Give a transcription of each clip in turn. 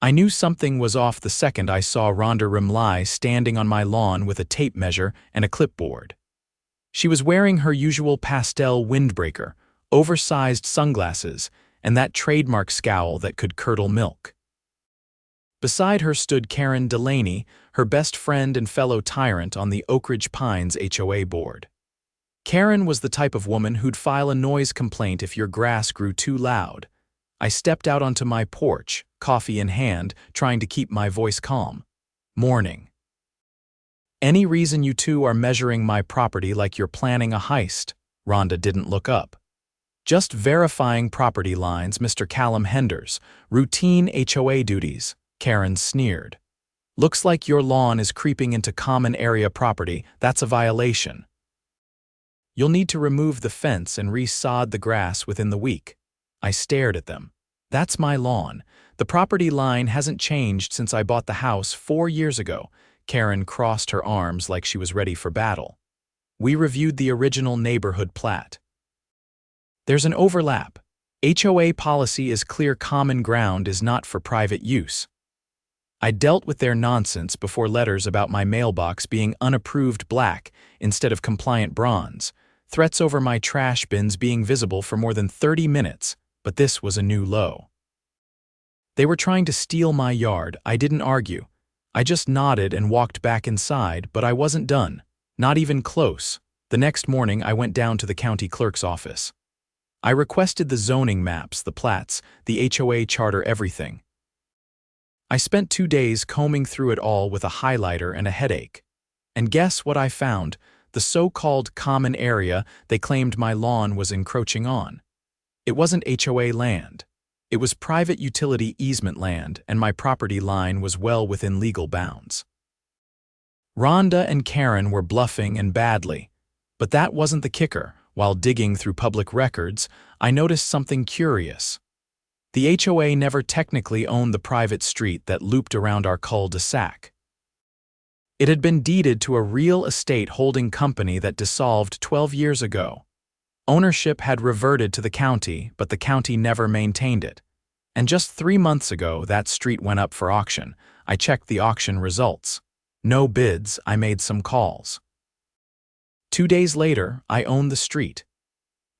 I knew something was off the second I saw Rhonda Rimlai standing on my lawn with a tape measure and a clipboard. She was wearing her usual pastel windbreaker, oversized sunglasses, and that trademark scowl that could curdle milk. Beside her stood Karen Delaney, her best friend and fellow tyrant on the Oakridge Pines HOA board. Karen was the type of woman who'd file a noise complaint if your grass grew too loud. I stepped out onto my porch, coffee in hand, trying to keep my voice calm. Morning. Any reason you two are measuring my property like you're planning a heist? Rhonda didn't look up. Just verifying property lines, Mr. Callum Henders. Routine HOA duties, Karen sneered. Looks like your lawn is creeping into common area property. That's a violation. You'll need to remove the fence and re-sod the grass within the week. I stared at them. That's my lawn. The property line hasn't changed since I bought the house 4 years ago. Karen crossed her arms like she was ready for battle. We reviewed the original neighborhood plat. There's an overlap. HOA policy is clear common ground is not for private use. I dealt with their nonsense before letters about my mailbox being unapproved black instead of compliant bronze, threats over my trash bins being visible for more than 30 minutes, but this was a new low. They were trying to steal my yard. I didn't argue. I just nodded and walked back inside, but I wasn't done. Not even close. The next morning, I went down to the county clerk's office. I requested the zoning maps, the plats, the HOA charter, everything. I spent 2 days combing through it all with a highlighter and a headache. And guess what I found? The so-called common area they claimed my lawn was encroaching on. It wasn't HOA land. It was private utility easement land, and my property line was well within legal bounds. Rhonda and Karen were bluffing and badly. But that wasn't the kicker. While digging through public records, I noticed something curious. The HOA never technically owned the private street that looped around our cul-de-sac. It had been deeded to a real estate holding company that dissolved 12 years ago. Ownership had reverted to the county, but the county never maintained it. And just 3 months ago, that street went up for auction. I checked the auction results. No bids. I made some calls. 2 days later, I owned the street.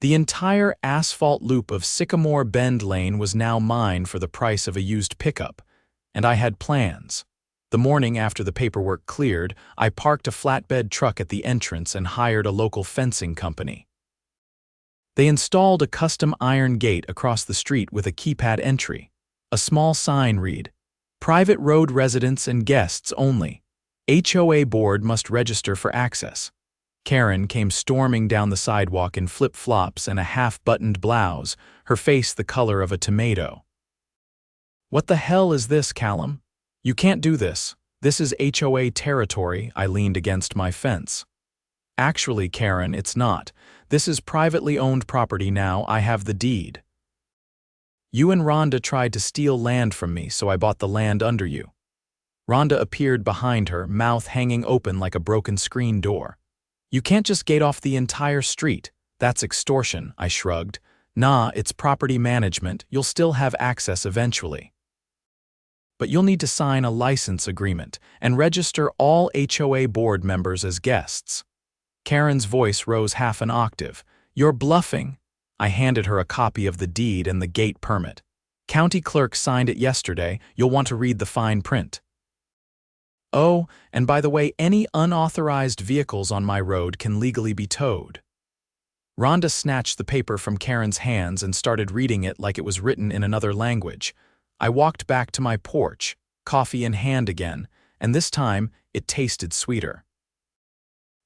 The entire asphalt loop of Sycamore Bend Lane was now mine for the price of a used pickup, and I had plans. The morning after the paperwork cleared, I parked a flatbed truck at the entrance and hired a local fencing company. They installed a custom iron gate across the street with a keypad entry. A small sign read, "Private road residents and guests only. HOA board must register for access." Karen came storming down the sidewalk in flip-flops and a half-buttoned blouse, her face the color of a tomato. "What the hell is this, Callum? You can't do this. This is HOA territory." I leaned against my fence. "Actually, Karen, it's not. This is privately owned property now. I have the deed. You and Rhonda tried to steal land from me, so I bought the land under you." Rhonda appeared behind her, mouth hanging open like a broken screen door. "You can't just gate off the entire street. That's extortion," I shrugged. "Nah, it's property management. You'll still have access eventually. But you'll need to sign a license agreement and register all HOA board members as guests." Karen's voice rose half an octave. "You're bluffing." I handed her a copy of the deed and the gate permit. "County clerk signed it yesterday. You'll want to read the fine print." "Oh, and by the way, any unauthorized vehicles on my road can legally be towed." Rhonda snatched the paper from Karen's hands and started reading it like it was written in another language. I walked back to my porch, coffee in hand again, and this time it tasted sweeter.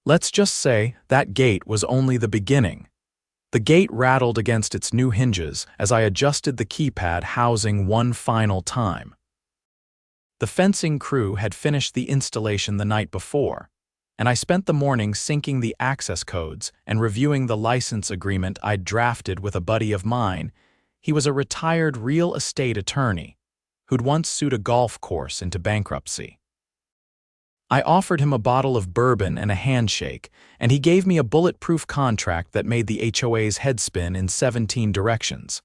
Let's just say that gate was only the beginning. The gate rattled against its new hinges as I adjusted the keypad housing one final time. The fencing crew had finished the installation the night before, and I spent the morning syncing the access codes and reviewing the license agreement I'd drafted with a buddy of mine. He was a retired real estate attorney who'd once sued a golf course into bankruptcy. I offered him a bottle of bourbon and a handshake, and he gave me a bulletproof contract that made the HOA's head spin in 17 directions.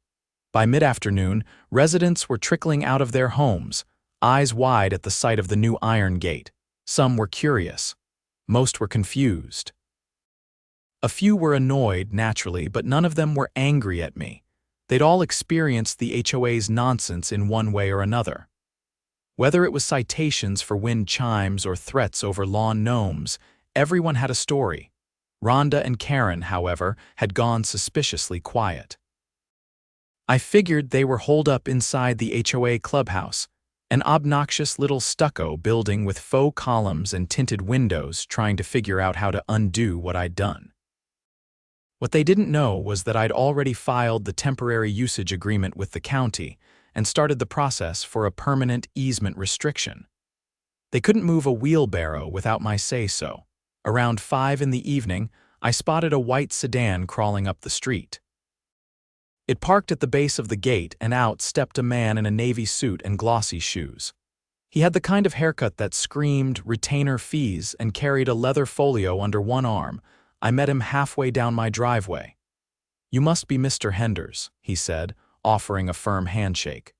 By mid-afternoon, residents were trickling out of their homes, eyes wide at the sight of the new iron gate. Some were curious. Most were confused. A few were annoyed, naturally, but none of them were angry at me. They'd all experienced the HOA's nonsense in one way or another. Whether it was citations for wind chimes or threats over lawn gnomes, everyone had a story. Rhonda and Karen, however, had gone suspiciously quiet. I figured they were holed up inside the HOA clubhouse, an obnoxious little stucco building with faux columns and tinted windows, trying to figure out how to undo what I'd done. What they didn't know was that I'd already filed the temporary usage agreement with the county and started the process for a permanent easement restriction. They couldn't move a wheelbarrow without my say-so. Around 5 in the evening, I spotted a white sedan crawling up the street. It parked at the base of the gate, and out stepped a man in a navy suit and glossy shoes. He had the kind of haircut that screamed retainer fees and carried a leather folio under one arm. I met him halfway down my driveway. "You must be Mr. Henders," he said, offering a firm handshake.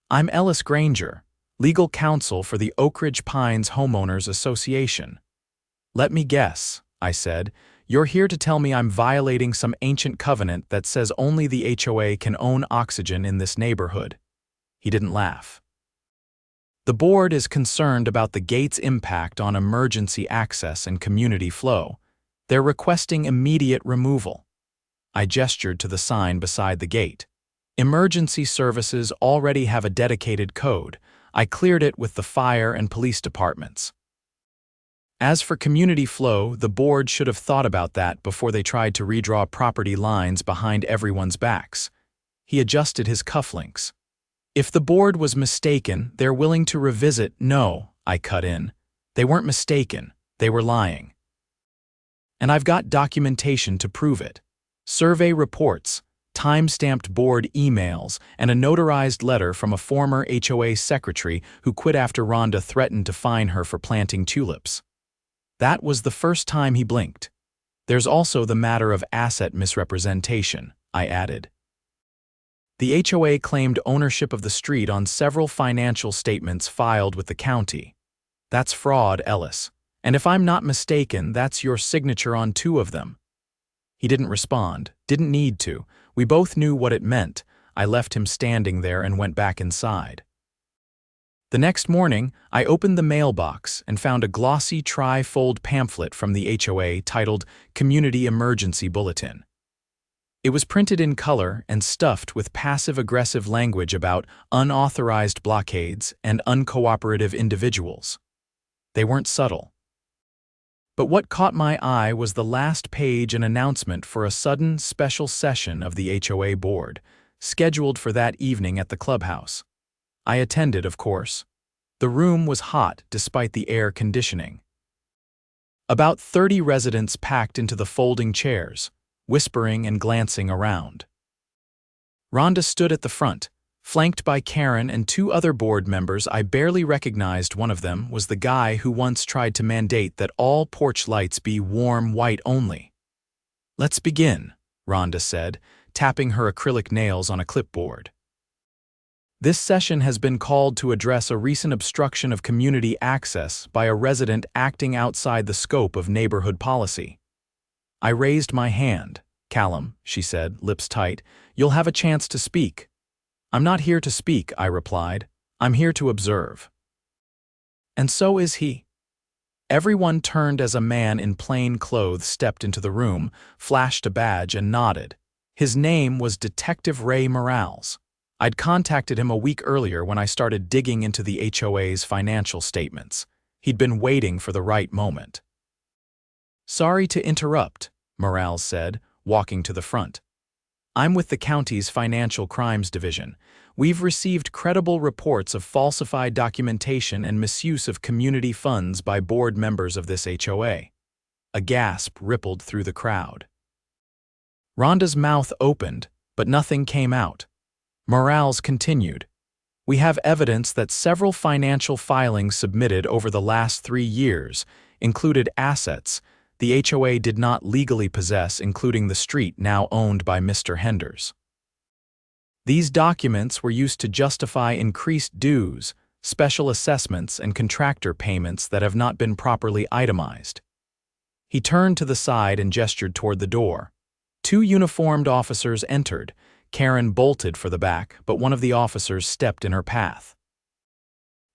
"I'm Ellis Granger, legal counsel for the Oakridge Pines Homeowners Association." "Let me guess," I said, "you're here to tell me I'm violating some ancient covenant that says only the HOA can own oxygen in this neighborhood." He didn't laugh. "The board is concerned about the gate's impact on emergency access and community flow. They're requesting immediate removal." I gestured to the sign beside the gate. "Emergency services already have a dedicated code. I cleared it with the fire and police departments. As for community flow, the board should have thought about that before they tried to redraw property lines behind everyone's backs." He adjusted his cufflinks. "If the board was mistaken, they're willing to revisit." "No," I cut in. "They weren't mistaken. They were lying. And I've got documentation to prove it. Survey reports, time-stamped board emails, and a notarized letter from a former HOA secretary who quit after Rhonda threatened to fine her for planting tulips." That was the first time he blinked. "There's also the matter of asset misrepresentation," I added. "The HOA claimed ownership of the street on several financial statements filed with the county. That's fraud, Ellis. And if I'm not mistaken, that's your signature on 2 of them." He didn't respond, didn't need to. We both knew what it meant. I left him standing there and went back inside. The next morning, I opened the mailbox and found a glossy tri-fold pamphlet from the HOA titled Community Emergency Bulletin. It was printed in color and stuffed with passive-aggressive language about unauthorized blockades and uncooperative individuals. They weren't subtle. But what caught my eye was the last page, an announcement for a sudden special session of the HOA board, scheduled for that evening at the clubhouse. I attended, of course. The room was hot despite the air conditioning. About 30 residents packed into the folding chairs, whispering and glancing around. Rhonda stood at the front, flanked by Karen and 2 other board members. I barely recognized one of them was the guy who once tried to mandate that all porch lights be warm white only. "Let's begin," Rhonda said, tapping her acrylic nails on a clipboard. "This session has been called to address a recent obstruction of community access by a resident acting outside the scope of neighborhood policy." I raised my hand. "Callum," she said, lips tight, "you'll have a chance to speak." "I'm not here to speak," I replied. "I'm here to observe." And so is he. Everyone turned as a man in plain clothes stepped into the room, flashed a badge, and nodded. His name was Detective Ray Morales. I'd contacted him a week earlier when I started digging into the HOA's financial statements. He'd been waiting for the right moment. "Sorry to interrupt," Morales said, walking to the front. "I'm with the county's Financial Crimes Division. We've received credible reports of falsified documentation and misuse of community funds by board members of this HOA." A gasp rippled through the crowd. Rhonda's mouth opened, but nothing came out. Morales continued, "We have evidence that several financial filings submitted over the last 3 years included assets the HOA did not legally possess, including the street now owned by Mr. Henders." These documents were used to justify increased dues, special assessments, and contractor payments that have not been properly itemized. He turned to the side and gestured toward the door. Two uniformed officers entered. Karen bolted for the back, but one of the officers stepped in her path.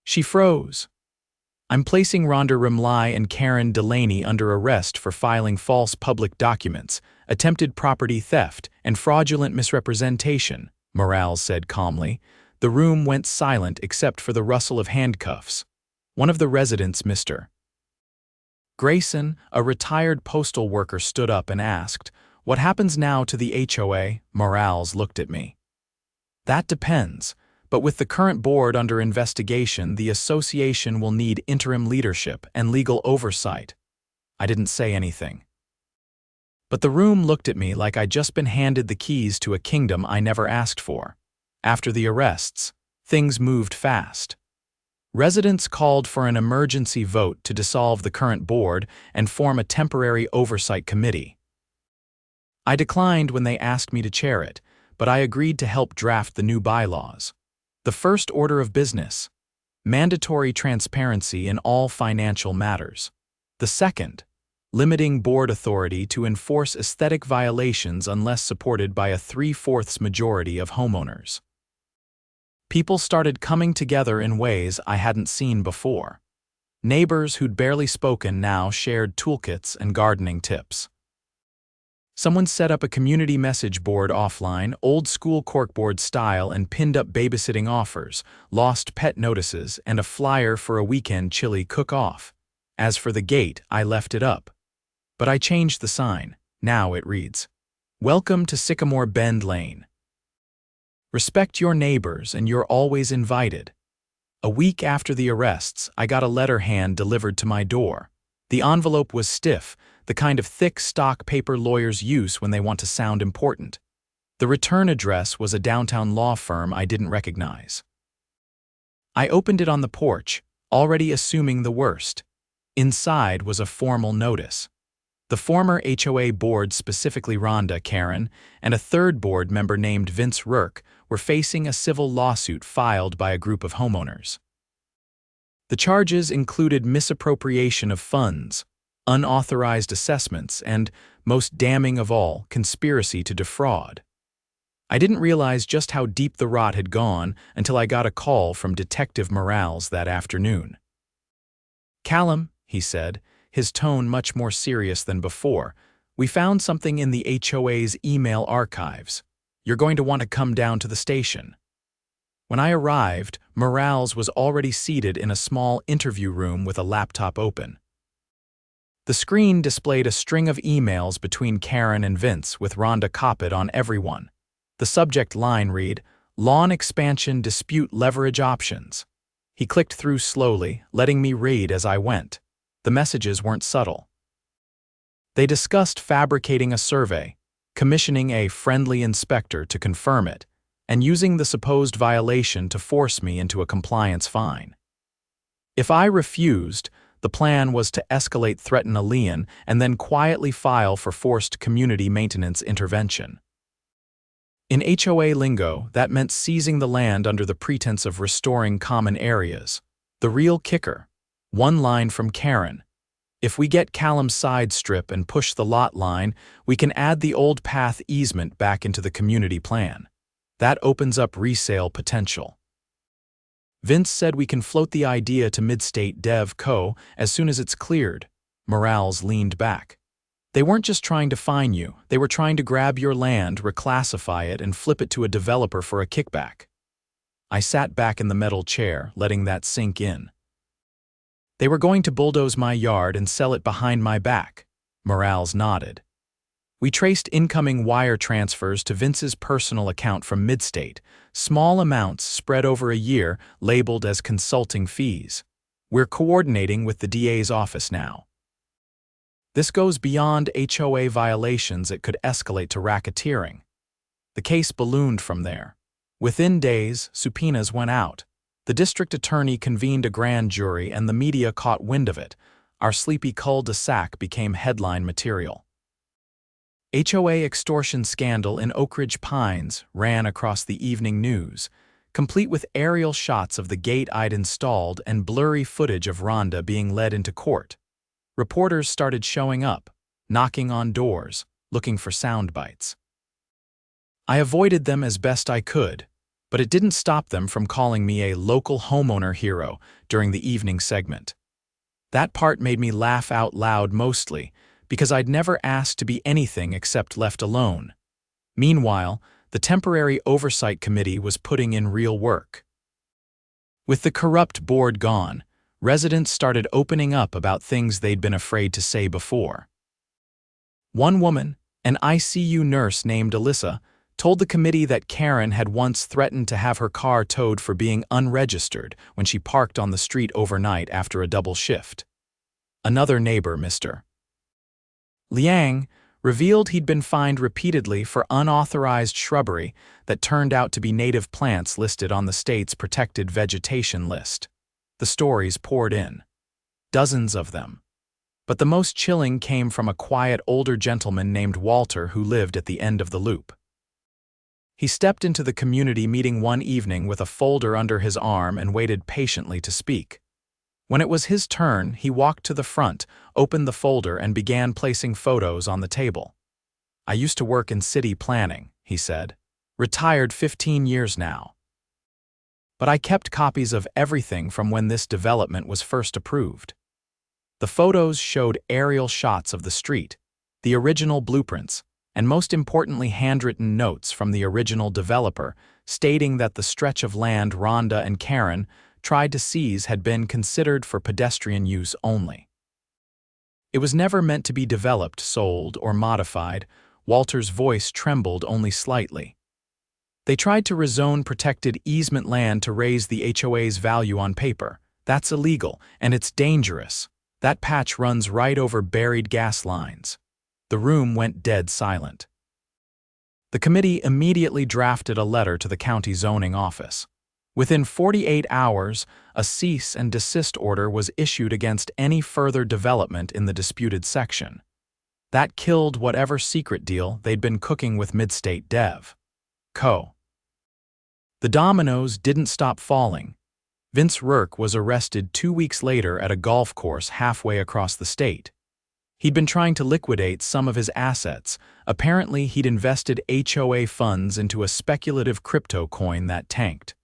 She froze. "I'm placing Rhonda Rimlai and Karen Delaney under arrest for filing false public documents, attempted property theft, and fraudulent misrepresentation," Morales said calmly. The room went silent except for the rustle of handcuffs. One of the residents, Mr. Grayson, a retired postal worker, stood up and asked, "What happens now to the HOA?" Morales looked at me. "That depends. But with the current board under investigation, the association will need interim leadership and legal oversight." I didn't say anything. But the room looked at me like I'd just been handed the keys to a kingdom I never asked for. After the arrests, things moved fast. Residents called for an emergency vote to dissolve the current board and form a temporary oversight committee. I declined when they asked me to chair it, but I agreed to help draft the new bylaws. The first order of business: mandatory transparency in all financial matters. The second: limiting board authority to enforce aesthetic violations unless supported by a 3/4 majority of homeowners. People started coming together in ways I hadn't seen before. Neighbors who'd barely spoken now shared toolkits and gardening tips. Someone set up a community message board offline, old-school corkboard style, and pinned up babysitting offers, lost pet notices, and a flyer for a weekend chili cook-off. As for the gate, I left it up. But I changed the sign. Now it reads, "Welcome to Sycamore Bend Lane. Respect your neighbors and you're always invited." A week after the arrests, I got a letter hand-delivered to my door. The envelope was stiff, the kind of thick stock paper lawyers use when they want to sound important. The return address was a downtown law firm I didn't recognize. I opened it on the porch, already assuming the worst. Inside was a formal notice. The former HOA board, specifically Rhonda, Karen, and a third board member named Vince Rourke, were facing a civil lawsuit filed by a group of homeowners. The charges included misappropriation of funds, unauthorized assessments, and, most damning of all, conspiracy to defraud. I didn't realize just how deep the rot had gone until I got a call from Detective Morales that afternoon. "Callum," he said, his tone much more serious than before, "we found something in the HOA's email archives. You're going to want to come down to the station." When I arrived, Morales was already seated in a small interview room with a laptop open. The screen displayed a string of emails between Karen and Vince with Rhonda copied on every one. The subject line read, "Lawn expansion dispute leverage options." He clicked through slowly, letting me read as I went. The messages weren't subtle. They discussed fabricating a survey, commissioning a friendly inspector to confirm it, and using the supposed violation to force me into a compliance fine. If I refused, the plan was to escalate, threaten a lien, and then quietly file for forced community maintenance intervention. In HOA lingo, that meant seizing the land under the pretense of restoring common areas. The real kicker: one line from Karen: "If we get Callum's side strip and push the lot line, we can add the old path easement back into the community plan. That opens up resale potential." Vince said we can float the idea to Midstate Dev Co. as soon as it's cleared. Morales leaned back. "They weren't just trying to fine you, they were trying to grab your land, reclassify it, and flip it to a developer for a kickback." I sat back in the metal chair, letting that sink in. "They were going to bulldoze my yard and sell it behind my back." Morales nodded. We traced incoming wire transfers to Vince's personal account from Midstate, small amounts spread over a year labeled as consulting fees. "We're coordinating with the DA's office now." This goes beyond HOA violations. It could escalate to racketeering. The case ballooned from there. Within days, subpoenas went out. The district attorney convened a grand jury and the media caught wind of it. Our sleepy cul-de-sac became headline material. HOA extortion scandal in Oakridge Pines ran across the evening news, complete with aerial shots of the gate I'd installed and blurry footage of Rhonda being led into court. Reporters started showing up, knocking on doors, looking for sound bites. I avoided them as best I could, but it didn't stop them from calling me a local homeowner hero during the evening segment. That part made me laugh out loud mostly, because I'd never asked to be anything except left alone. Meanwhile, the temporary oversight committee was putting in real work. With the corrupt board gone, residents started opening up about things they'd been afraid to say before. One woman, an ICU nurse named Alyssa, told the committee that Karen had once threatened to have her car towed for being unregistered when she parked on the street overnight after a double shift. Another neighbor, Mr. Liang, revealed he'd been fined repeatedly for unauthorized shrubbery that turned out to be native plants listed on the state's protected vegetation list. The stories poured in. Dozens of them. But the most chilling came from a quiet older gentleman named Walter who lived at the end of the loop. He stepped into the community meeting one evening with a folder under his arm and waited patiently to speak. When it was his turn, he walked to the front, opened the folder, and began placing photos on the table. "I used to work in city planning," he said. "Retired 15 years now. But I kept copies of everything from when this development was first approved." The photos showed aerial shots of the street, the original blueprints, and most importantly handwritten notes from the original developer stating that the stretch of land Rhonda and Karen tried to seize had been considered for pedestrian use only. It was never meant to be developed, sold, or modified. Walter's voice trembled only slightly. They tried to rezone protected easement land to raise the HOA's value on paper. That's illegal, and it's dangerous. That patch runs right over buried gas lines. The room went dead silent. The committee immediately drafted a letter to the county zoning office. Within 48 hours, a cease and desist order was issued against any further development in the disputed section. That killed whatever secret deal they'd been cooking with Midstate Dev. Co. The dominoes didn't stop falling. Vince Rourke was arrested 2 weeks later at a golf course halfway across the state. He'd been trying to liquidate some of his assets. Apparently, he'd invested HOA funds into a speculative crypto coin that tanked.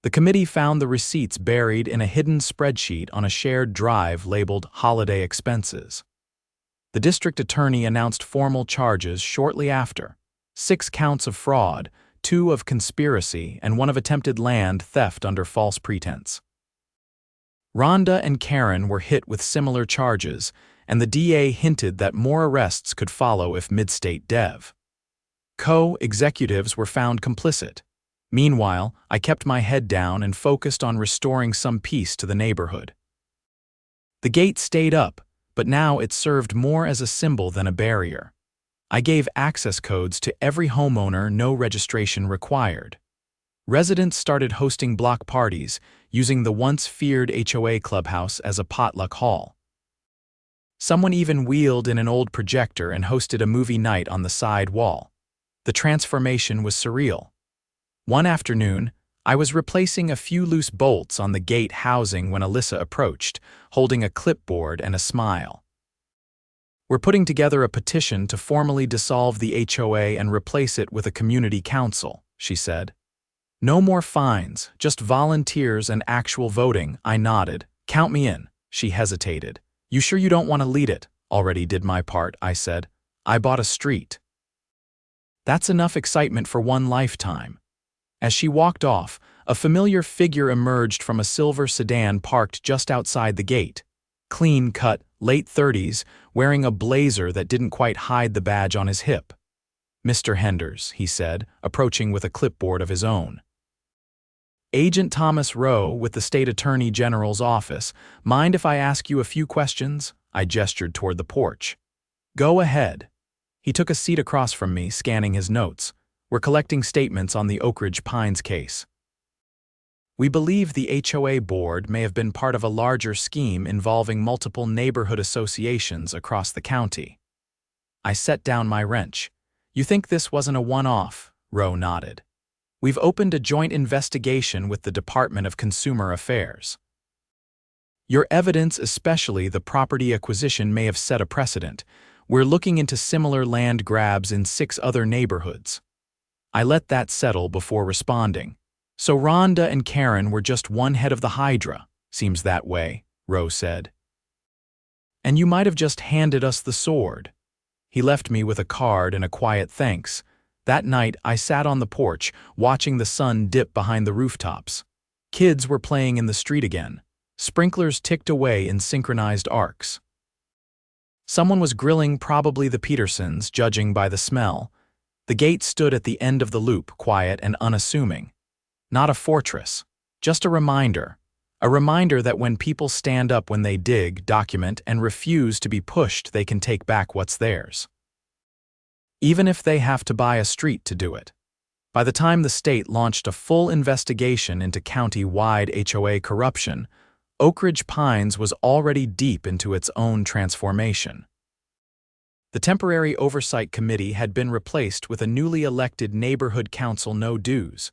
The committee found the receipts buried in a hidden spreadsheet on a shared drive labeled Holiday Expenses. The district attorney announced formal charges shortly after: 6 counts of fraud, 2 of conspiracy, and 1 of attempted land theft under false pretense. Rhonda and Karen were hit with similar charges, and the DA hinted that more arrests could follow if Midstate Dev. Co-executives were found complicit. Meanwhile, I kept my head down and focused on restoring some peace to the neighborhood. The gate stayed up, but now it served more as a symbol than a barrier. I gave access codes to every homeowner, no registration required. Residents started hosting block parties, using the once feared HOA clubhouse as a potluck hall. Someone even wheeled in an old projector and hosted a movie night on the side wall. The transformation was surreal. One afternoon, I was replacing a few loose bolts on the gate housing when Alyssa approached, holding a clipboard and a smile. "We're putting together a petition to formally dissolve the HOA and replace it with a community council," she said. "No more fines, just volunteers and actual voting." I nodded. "Count me in." She hesitated. "You sure you don't want to lead it?" "Already did my part," I said. "I bought a street." "That's enough excitement for one lifetime." As she walked off, a familiar figure emerged from a silver sedan parked just outside the gate. Clean-cut, late 30s, wearing a blazer that didn't quite hide the badge on his hip. "Mr. Henders," he said, approaching with a clipboard of his own. "Agent Thomas Rowe with the State Attorney General's office. Mind if I ask you a few questions?" I gestured toward the porch. "Go ahead." He took a seat across from me, scanning his notes. "We're collecting statements on the Oakridge Pines case. We believe the HOA board may have been part of a larger scheme involving multiple neighborhood associations across the county. I set down my wrench. You think this wasn't a one-off? Rowe nodded. We've opened a joint investigation with the Department of Consumer Affairs. Your evidence, especially the property acquisition, may have set a precedent. We're looking into similar land grabs in 6 other neighborhoods. I let that settle before responding. So Rhonda and Karen were just one head of the Hydra. Seems that way, Rowe said. And you might have just handed us the sword. He left me with a card and a quiet thanks. That night, I sat on the porch, watching the sun dip behind the rooftops. Kids were playing in the street again. Sprinklers ticked away in synchronized arcs. Someone was grilling, probably the Petersons, judging by the smell. The gate stood at the end of the loop, quiet and unassuming. Not a fortress, just a reminder. A reminder that when people stand up when they dig, document, and refuse to be pushed, they can take back what's theirs. Even if they have to buy a street to do it. By the time the state launched a full investigation into county-wide HOA corruption, Oakridge Pines was already deep into its own transformation. The temporary oversight committee had been replaced with a newly elected neighborhood council. No dues,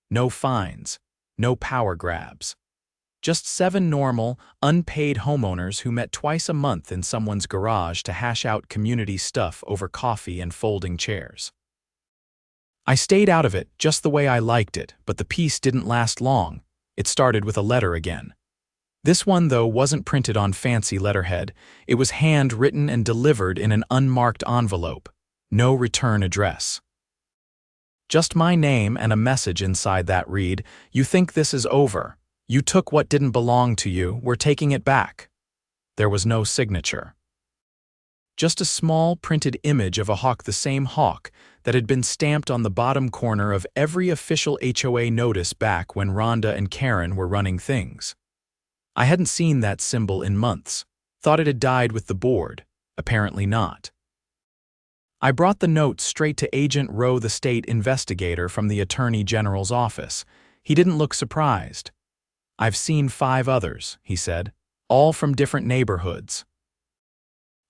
no fines, no power grabs. Just 7 normal, unpaid homeowners who met twice a month in someone's garage to hash out community stuff over coffee and folding chairs. I stayed out of it just the way I liked it, but the peace didn't last long. It started with a letter again. This one, though, wasn't printed on fancy letterhead. It was handwritten and delivered in an unmarked envelope. No return address. Just my name and a message inside that read, "You think this is over. You took what didn't belong to you, we're taking it back." There was no signature. Just a small printed image of a hawk, the same hawk that had been stamped on the bottom corner of every official HOA notice back when Rhonda and Karen were running things. I hadn't seen that symbol in months. Thought it had died with the board. Apparently not. I brought the note straight to Agent Rowe, the state investigator from the Attorney General's office. He didn't look surprised. "I've seen 5 others," he said, "all from different neighborhoods.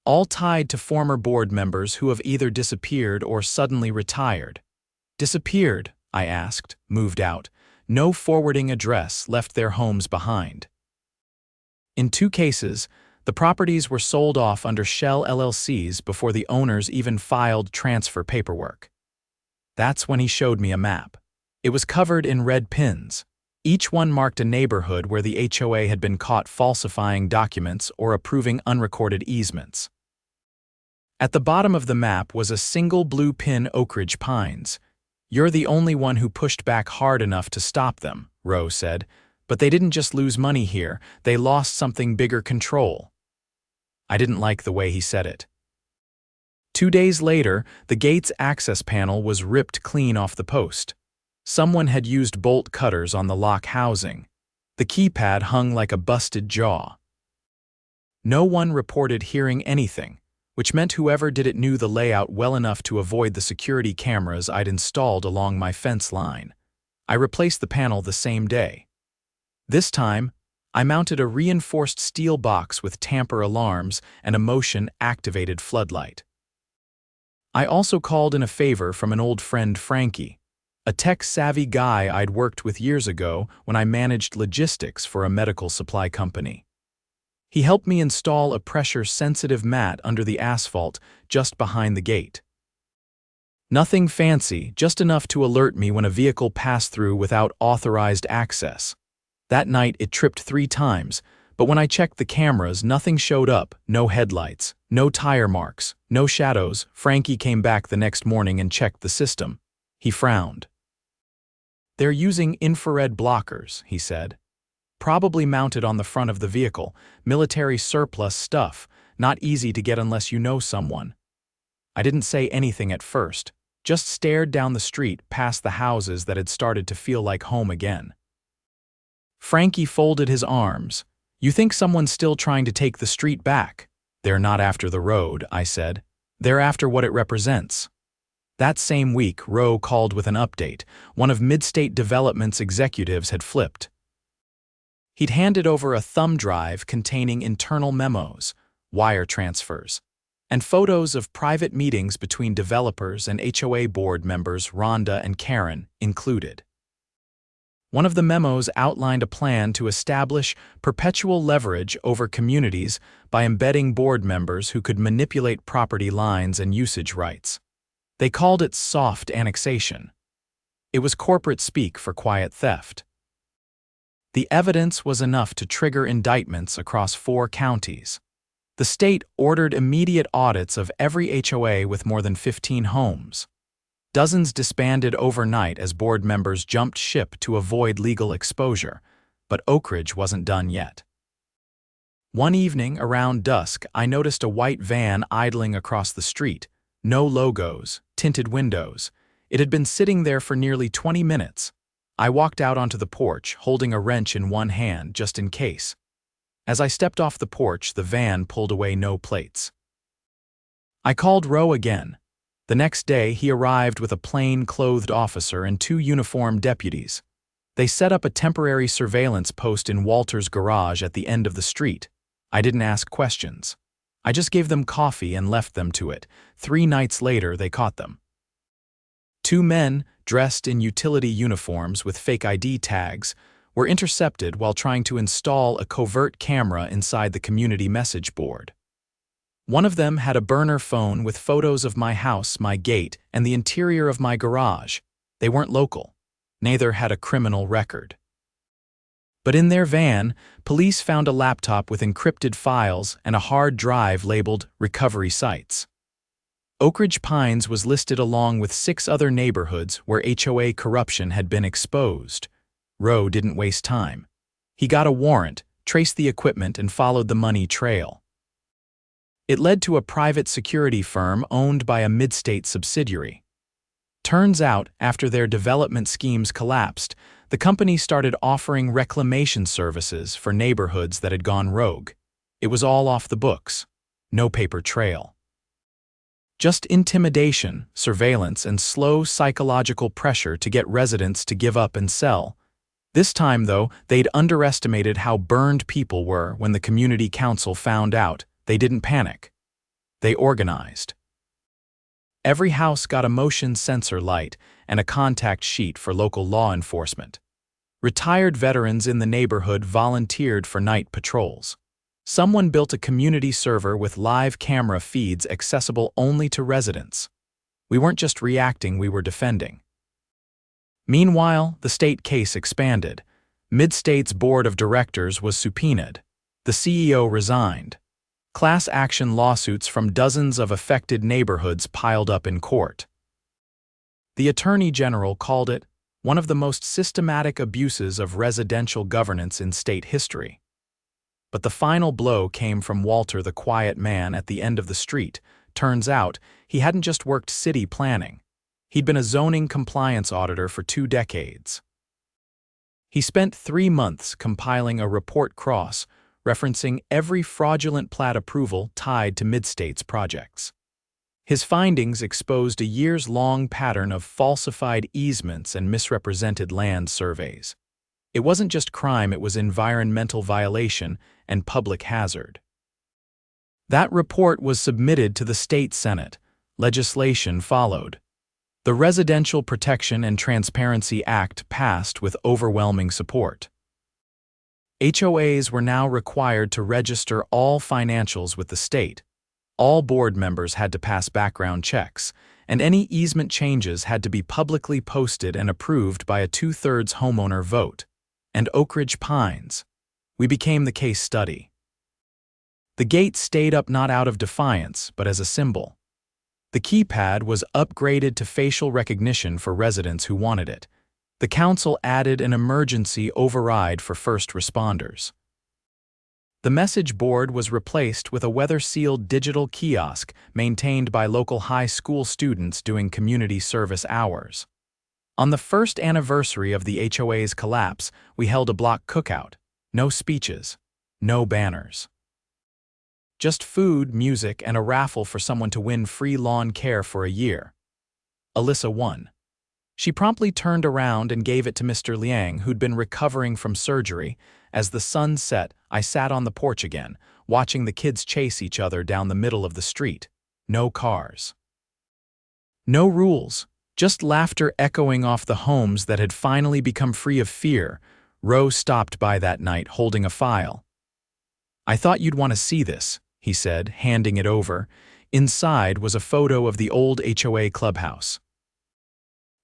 All tied to former board members who have either disappeared or suddenly retired." "Disappeared?" I asked, moved out. "No forwarding address, left their homes behind." In 2 cases, the properties were sold off under shell LLCs before the owners even filed transfer paperwork. That's when he showed me a map. It was covered in red pins. Each one marked a neighborhood where the HOA had been caught falsifying documents or approving unrecorded easements. At the bottom of the map was a single blue pin: Oakridge Pines. "You're the only one who pushed back hard enough to stop them," Rowe said. "But they didn't just lose money here, they lost something bigger: control." I didn't like the way he said it. 2 days later, the gate's access panel was ripped clean off the post. Someone had used bolt cutters on the lock housing. The keypad hung like a busted jaw. No one reported hearing anything, which meant whoever did it knew the layout well enough to avoid the security cameras I'd installed along my fence line. I replaced the panel the same day. This time, I mounted a reinforced steel box with tamper alarms and a motion-activated floodlight. I also called in a favor from an old friend, Frankie, a tech-savvy guy I'd worked with years ago when I managed logistics for a medical supply company. He helped me install a pressure-sensitive mat under the asphalt just behind the gate. Nothing fancy, just enough to alert me when a vehicle passed through without authorized access. That night it tripped 3 times, but when I checked the cameras, nothing showed up. No headlights, no tire marks, no shadows. Frankie came back the next morning and checked the system. He frowned. "They're using infrared blockers," he said. "Probably mounted on the front of the vehicle. Military surplus stuff, not easy to get unless you know someone." I didn't say anything at first, just stared down the street past the houses that had started to feel like home again. Frankie folded his arms. "You think someone's still trying to take the street back?" "They're not after the road," I said. "They're after what it represents." That same week, Rowe called with an update. One of Midstate Development's executives had flipped. He'd handed over a thumb drive containing internal memos, wire transfers, and photos of private meetings between developers and HOA board members Rhonda and Karen included. One of the memos outlined a plan to establish perpetual leverage over communities by embedding board members who could manipulate property lines and usage rights. They called it soft annexation. It was corporate speak for quiet theft. The evidence was enough to trigger indictments across 4 counties. The state ordered immediate audits of every HOA with more than 15 homes. Dozens disbanded overnight as board members jumped ship to avoid legal exposure, but Oakridge wasn't done yet. One evening around dusk, I noticed a white van idling across the street. No logos, tinted windows. It had been sitting there for nearly 20 minutes. I walked out onto the porch, holding a wrench in one hand just in case. As I stepped off the porch, the van pulled away no plates. I called Roe again. The next day, he arrived with a plain-clothed officer and 2 uniformed deputies. They set up a temporary surveillance post in Walter's garage at the end of the street. I didn't ask questions. I just gave them coffee and left them to it. 3 nights later, they caught them. 2 men, dressed in utility uniforms with fake ID tags, were intercepted while trying to install a covert camera inside the community message board. One of them had a burner phone with photos of my house, my gate, and the interior of my garage. They weren't local. Neither had a criminal record. But in their van, police found a laptop with encrypted files and a hard drive labeled recovery sites. Oakridge Pines was listed along with 6 other neighborhoods where HOA corruption had been exposed. Roe didn't waste time. He got a warrant, traced the equipment, and followed the money trail. It led to a private security firm owned by a mid-state subsidiary. Turns out, after their development schemes collapsed, the company started offering reclamation services for neighborhoods that had gone rogue. It was all off the books. No paper trail. Just intimidation, surveillance, and slow psychological pressure to get residents to give up and sell. This time, though, they'd underestimated how burned people were when the community council found out. They didn't panic. They organized. Every house got a motion sensor light and a contact sheet for local law enforcement. Retired veterans in the neighborhood volunteered for night patrols. Someone built a community server with live camera feeds accessible only to residents. We weren't just reacting, we were defending. Meanwhile, the state case expanded. Mid-State's board of directors was subpoenaed. The CEO resigned. Class action lawsuits from dozens of affected neighborhoods piled up in court. The Attorney General called it one of the most systematic abuses of residential governance in state history. But the final blow came from Walter, the quiet man at the end of the street. Turns out, he hadn't just worked city planning. He'd been a zoning compliance auditor for 2 decades. He spent 3 months compiling a report referencing every fraudulent plat approval tied to Mid-State's projects. His findings exposed a years-long pattern of falsified easements and misrepresented land surveys. It wasn't just crime, it was environmental violation and public hazard. That report was submitted to the state Senate. Legislation followed. The Residential Protection and Transparency Act passed with overwhelming support. HOAs were now required to register all financials with the state. All board members had to pass background checks, and any easement changes had to be publicly posted and approved by a 2/3 homeowner vote. And Oakridge Pines. We became the case study. The gate stayed up not out of defiance, but as a symbol. The keypad was upgraded to facial recognition for residents who wanted it. The council added an emergency override for first responders. The message board was replaced with a weather-sealed digital kiosk maintained by local high school students doing community service hours. On the first anniversary of the HOA's collapse, we held a block cookout. No speeches, no banners. Just food, music, and a raffle for someone to win free lawn care for a year. Alyssa won. She promptly turned around and gave it to Mr. Liang, who'd been recovering from surgery. As the sun set, I sat on the porch again, watching the kids chase each other down the middle of the street. no cars. No rules, just laughter echoing off the homes that had finally become free of fear. Roe stopped by that night holding a file. "I thought you'd want to see this," he said, handing it over. Inside was a photo of the old HOA clubhouse.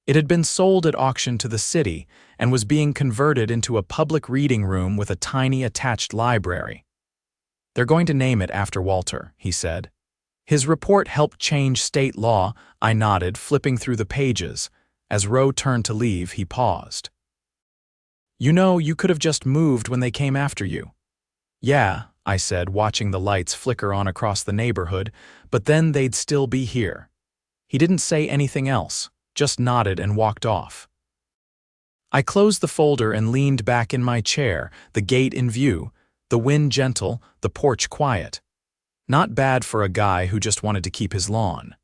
It had been sold at auction to the city and was being converted into a public reading room with a tiny attached library. "They're going to name it after Walter," he said. "His report helped change state law." I nodded, flipping through the pages. As Roe turned to leave, he paused. "You know, you could have just moved when they came after you." "Yeah," I said, watching the lights flicker on across the neighborhood, "but then they'd still be here." He didn't say anything else, just nodded and walked off. I closed the folder and leaned back in my chair, the gate in view, the wind gentle, the porch quiet. Not bad for a guy who just wanted to keep his lawn.